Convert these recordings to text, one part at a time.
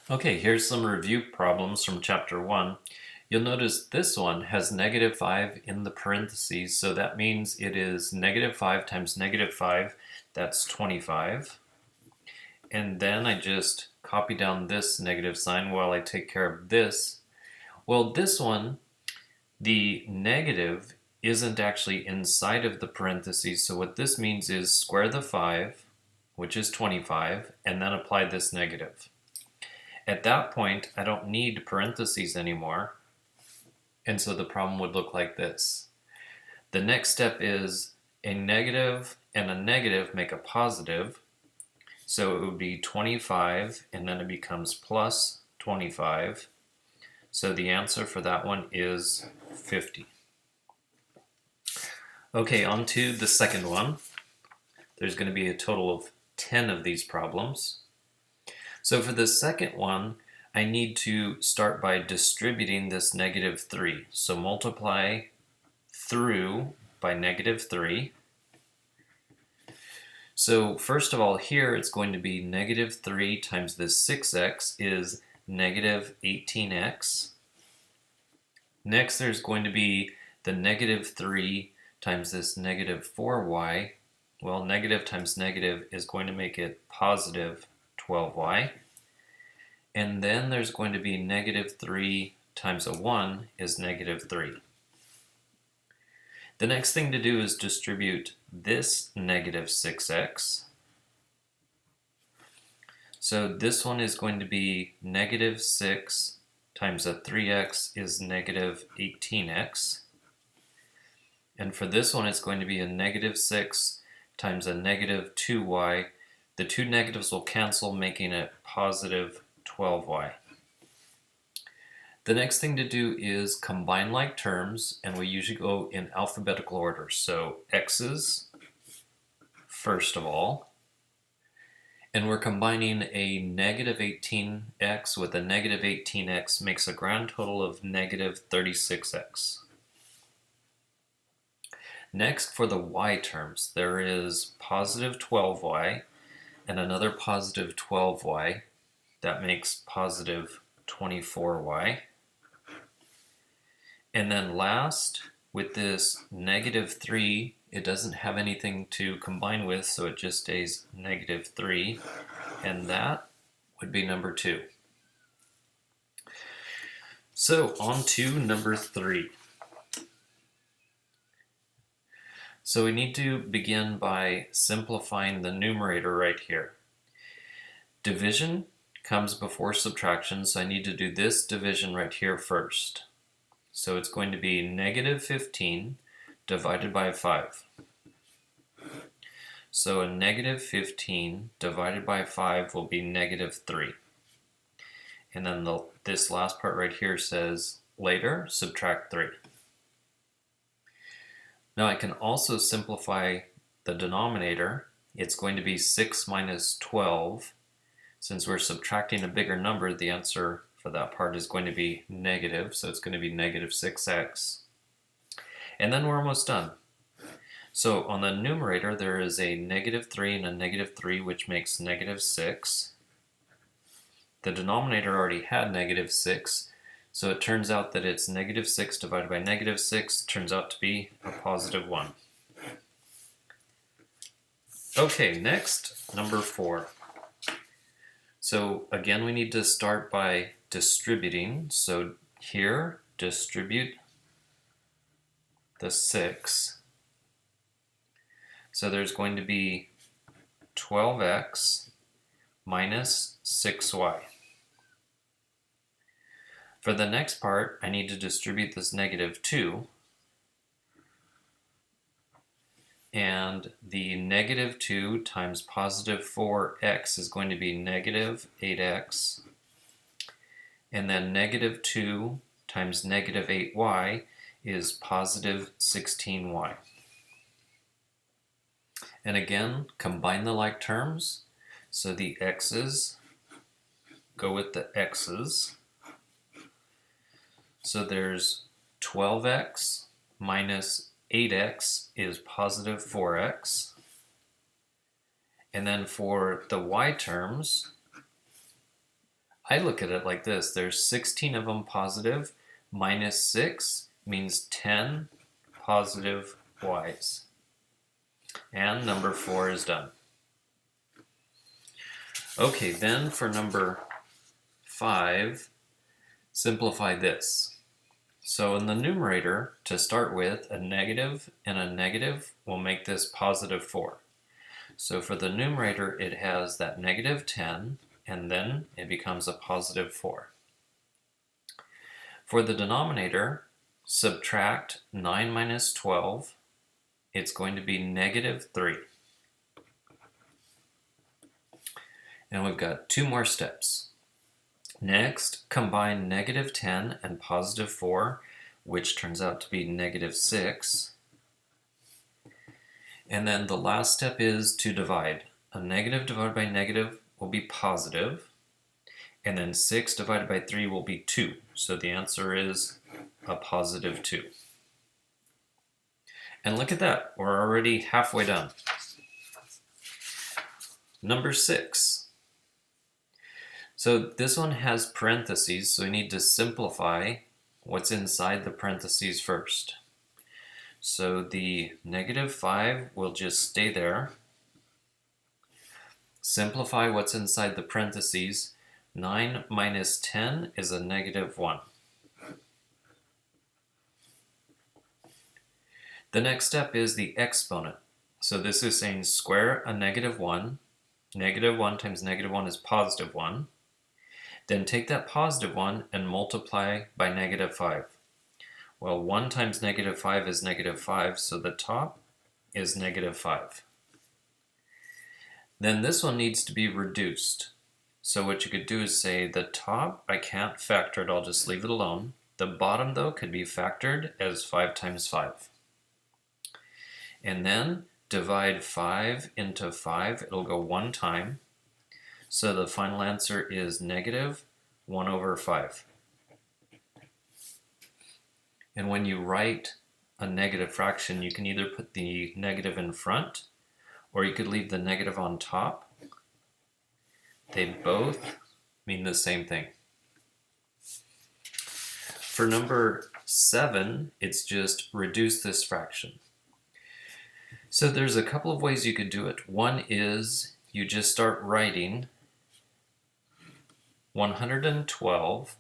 Okay, here's some review problems from chapter 1. You'll notice this one has negative 5 in the parentheses, so that means it is negative 5 times negative 5, that's 25. And then I just copy down this negative sign while I take care of this. Well, this one, the negative isn't actually inside of the parentheses, so what this means is square the 5, which is 25, and then apply this negative. At that point, I don't need parentheses anymore, and so the problem would look like this. The next step is a negative and a negative make a positive, so it would be 25, and then it becomes plus 25. So the answer for that one is 50. Okay, on to the second one. There's going to be a total of 10 of these problems. So for the second one, I need to start by distributing this negative 3. So multiply through by negative 3. So first of all, here it's going to be negative 3 times this 6x is negative 18x. Next, there's going to be the negative 3 times this negative 4y. Well, negative times negative is going to make it positive 12y. And then there's going to be negative 3 times a 1 is negative 3. The next thing to do is distribute this negative 6x. So this one is going to be negative 6 times a 3x is negative 18x. And for this one, it's going to be a negative 6 times a negative 2y. The two negatives will cancel, making it positive 12y. The next thing to do is combine like terms, and we usually go in alphabetical order. So x's first of all, and we're combining a negative 18x with a negative 18x makes a grand total of negative 36x. Next, for the y terms, there is positive 12y and another positive 12y. That makes positive 24y. And then last, with this negative 3, it doesn't have anything to combine with, so it just stays negative 3. And that would be number 2. So on to number 3. So we need to begin by simplifying the numerator right here. Division comes before subtraction, so I need to do this division right here first. So it's going to be negative 15 divided by 5. So a negative 15 divided by 5 will be negative 3. And then this last part right here says later subtract 3. Now I can also simplify the denominator. It's going to be 6 minus 12. Since we're subtracting a bigger number, the answer for that part is going to be negative, so it's going to be negative 6x. And then we're almost done. So on the numerator, there is a negative 3 and a negative 3, which makes negative 6. The denominator already had negative 6, so it turns out that it's negative 6 divided by negative 6 turns out to be a positive 1. Okay, next, number 4. So again, we need to start by distributing. So here, distribute the 6. So there's going to be 12x minus 6y. For the next part, I need to distribute this negative 2. And the negative 2 times positive 4x is going to be negative 8x. And then negative 2 times negative 8y is positive 16y. And again, combine the like terms. So the x's go with the x's. So there's 12x minus 8x is positive 4x. And then for the y terms, I look at it like this. There's 16 of them positive. Minus 6 means 10 positive y's. And number 4 is done. Okay, then for number 5, simplify this. So in the numerator, to start with, a negative and a negative will make this positive 4. So for the numerator, it has that negative 10, and then it becomes a positive 4. For the denominator, subtract 9 minus 12. It's going to be negative 3. And we've got 2 more steps. Next, combine negative 10 and positive 4, which turns out to be negative 6. And then the last step is to divide. A negative divided by negative will be positive, and then 6 divided by 3 will be 2. So the answer is a positive 2. And look at that, we're already halfway done. Number 6. So this one has parentheses, so we need to simplify what's inside the parentheses first. So the negative 5 will just stay there. Simplify what's inside the parentheses. 9 minus 10 is a negative 1. The next step is the exponent. So this is saying square a negative 1. Negative 1 times negative 1 is positive 1. Then take that positive 1 and multiply by negative 5. Well, 1 times negative 5 is negative 5, so the top is negative 5. Then this one needs to be reduced. So what you could do is say the top, I can't factor it, I'll just leave it alone. The bottom, though, could be factored as 5 times 5. And then divide 5 into 5, it'll go 1 time. So the final answer is negative 1 over 5. And when you write a negative fraction, you can either put the negative in front, or you could leave the negative on top. They both mean the same thing. For number 7, it's just reduce this fraction. So there's a couple of ways you could do it. One is you just start writing 112.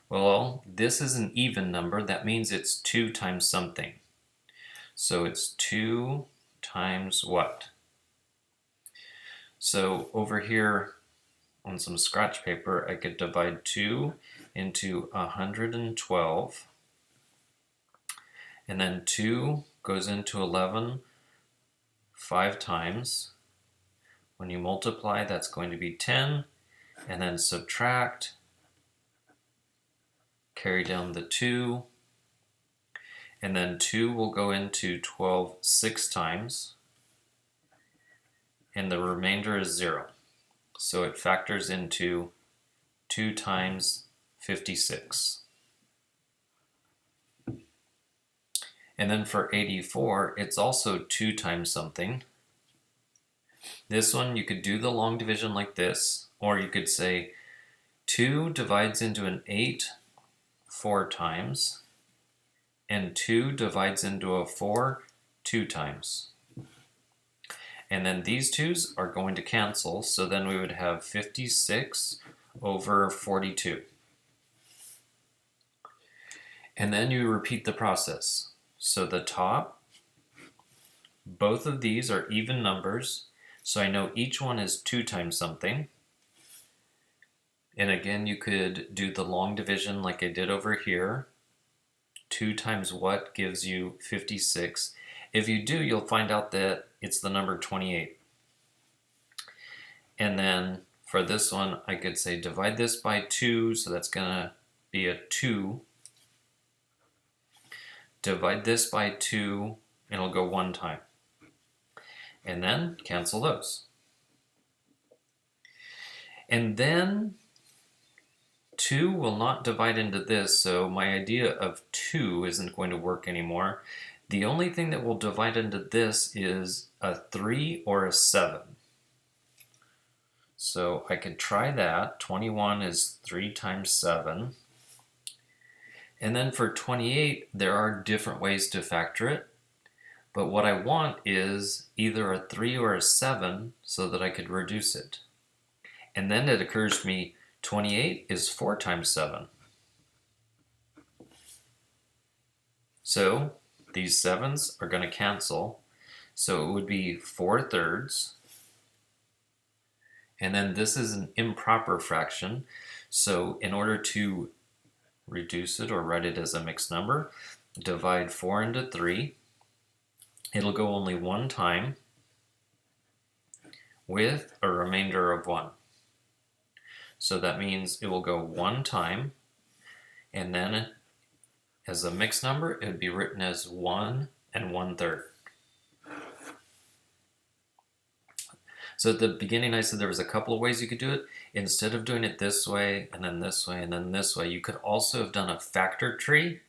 Well, this is an even number. That means it's 2 times something. So it's 2 times what? So over here on some scratch paper, I could divide 2 into 112. And then 2 goes into 11 5 times. When you multiply, that's going to be 10. And then subtract, carry down the 2, and then 2 will go into 12 6 times, and the remainder is 0. So it factors into 2 times 56. And then for 84, it's also 2 times something. This one, you could do the long division like this, or you could say 2 divides into an 8 4 times, and 2 divides into a 4 2 times. And then these 2's are going to cancel, so then we would have 56 over 42. And then you repeat the process. So the top, both of these are even numbers, so I know each one is 2 times something. And again, you could do the long division like I did over here. 2 times what gives you 56. If you do, you'll find out that it's the number 28. And then for this one, I could say divide this by 2, so that's going to be a 2. Divide this by 2, and it'll go 1 time. And then cancel those. And then 2 will not divide into this, so my idea of 2 isn't going to work anymore. The only thing that will divide into this is a 3 or a 7. So I could try that. 21 is 3 times 7. And then for 28, there are different ways to factor it. But what I want is either a 3 or a 7 so that I could reduce it. And then it occurs to me, 28 is 4 times 7. So these 7s are going to cancel. So it would be 4/3. And then this is an improper fraction. So in order to reduce it or write it as a mixed number, divide 4 into 3. It'll go only one time with a remainder of 1. So that means it will go one time, and then as a mixed number, it would be written as 1 and 1/3. So at the beginning I said there was a couple of ways you could do it. Instead of doing it this way, and then this way, and then this way, you could also have done a factor tree.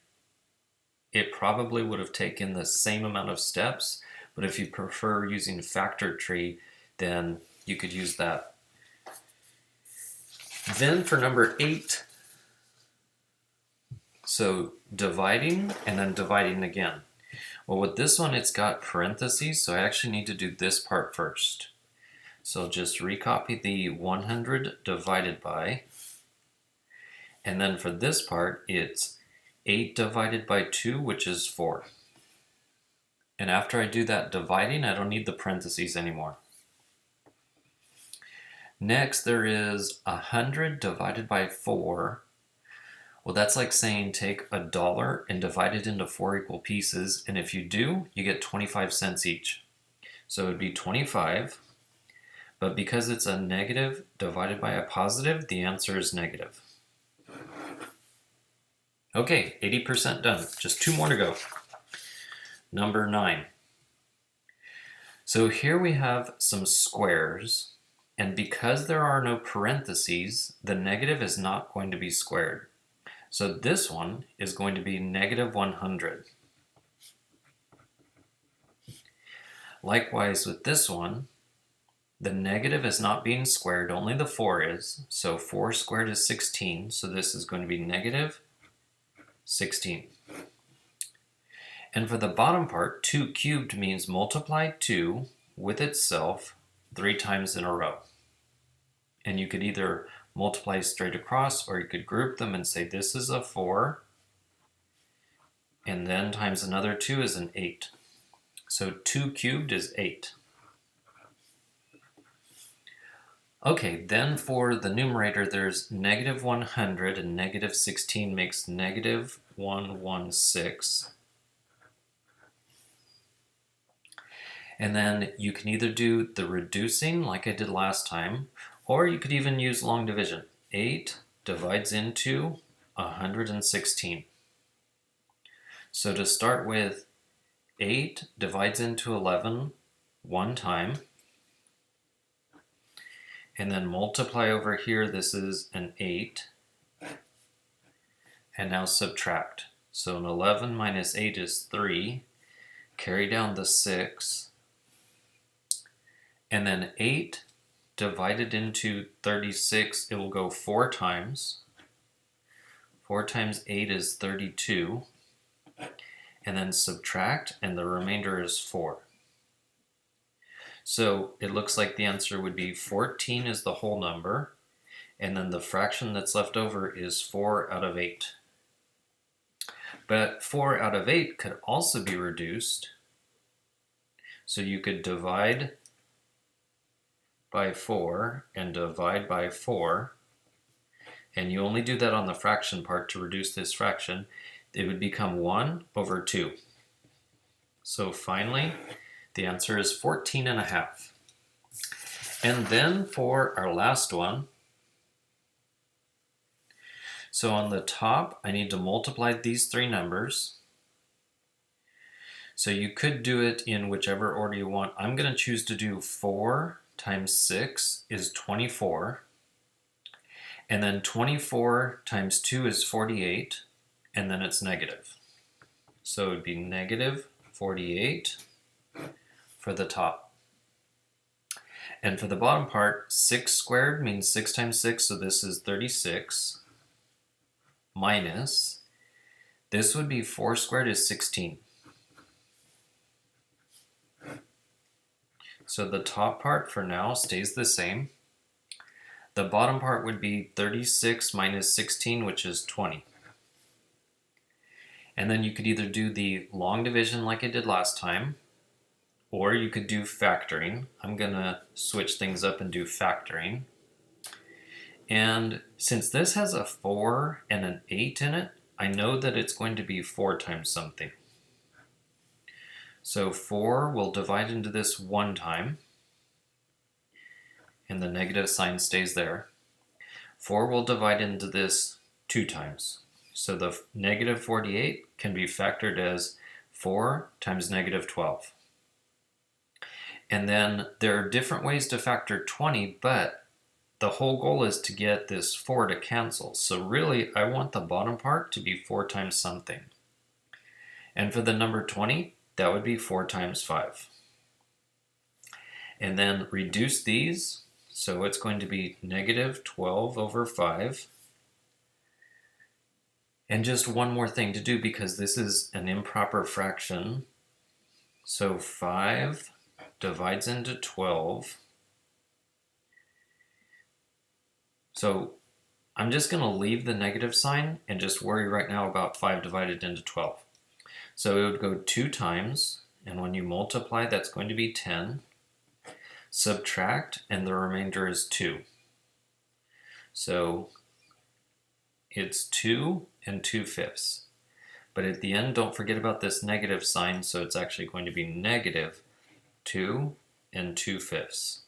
It probably would have taken the same amount of steps, but if you prefer using factor tree, then you could use that. Then for number 8, so dividing and then dividing again. Well, with this one, it's got parentheses, so I actually need to do this part first. So just recopy the 100 divided by, and then for this part, it's 8 divided by 2, which is 4. And after I do that dividing, I don't need the parentheses anymore. Next, there is 100 divided by 4. Well, that's like saying take $1 and divide it into 4 equal pieces, and if you do, you get 25 cents each. So it would be 25, but because it's a negative divided by a positive, the answer is negative. Okay, 80% done. Just 2 more to go. Number 9. So here we have some squares, and because there are no parentheses, the negative is not going to be squared. So this one is going to be negative 100. Likewise with this one, the negative is not being squared, only the 4 is. So 4 squared is 16, so this is going to be negative 16. And for the bottom part, 2 cubed means multiply 2 with itself 3 times in a row. And you could either multiply straight across, or you could group them and say this is a 4, and then times another 2 is an 8. So 2 cubed is 8. Okay, then for the numerator, there's negative 100, and negative 16 makes negative 116. And then you can either do the reducing like I did last time, or you could even use long division. 8 divides into 116. So to start with, 8 divides into 11 one time. And then multiply over here, this is an 8. And now subtract. So an 11 minus 8 is 3. Carry down the 6. And then 8 divided into 36, it will go 4 times. 4 times 8 is 32. And then subtract, and the remainder is 4. So it looks like the answer would be 14 is the whole number, and then the fraction that's left over is 4 out of 8. But 4 out of 8 could also be reduced. So you could divide by 4 and divide by 4, and you only do that on the fraction part to reduce this fraction. It would become 1 over 2. So finally, the answer is 14.5. And then for our last one, so on the top, I need to multiply these 3 numbers. So you could do it in whichever order you want. I'm going to choose to do 4 times 6 is 24. And then 24 times 2 is 48. And then it's negative. So it would be negative 48 for the top. And for the bottom part, 6 squared means 6 times 6, so this is 36, minus, this would be 4 squared is 16. So the top part for now stays the same. The bottom part would be 36 minus 16, which is 20. And then you could either do the long division like I did last time, or you could do factoring. I'm going to switch things up and do factoring. And since this has a 4 and an 8 in it, I know that it's going to be 4 times something. So 4 will divide into this 1 time, and the negative sign stays there. 4 will divide into this 2 times. So the negative 48 can be factored as 4 times negative 12. And then there are different ways to factor 20, but the whole goal is to get this 4 to cancel. So really, I want the bottom part to be 4 times something. And for the number 20, that would be 4 times 5. And then reduce these. So it's going to be negative 12 over 5. And just one more thing to do because this is an improper fraction. So 5 divides into 12. So I'm just going to leave the negative sign and just worry right now about 5 divided into 12. So it would go 2 times, and when you multiply, that's going to be 10. Subtract, and the remainder is 2. So it's 2 and 2/5. But at the end, don't forget about this negative sign, so it's actually going to be negative 2 and 2/5.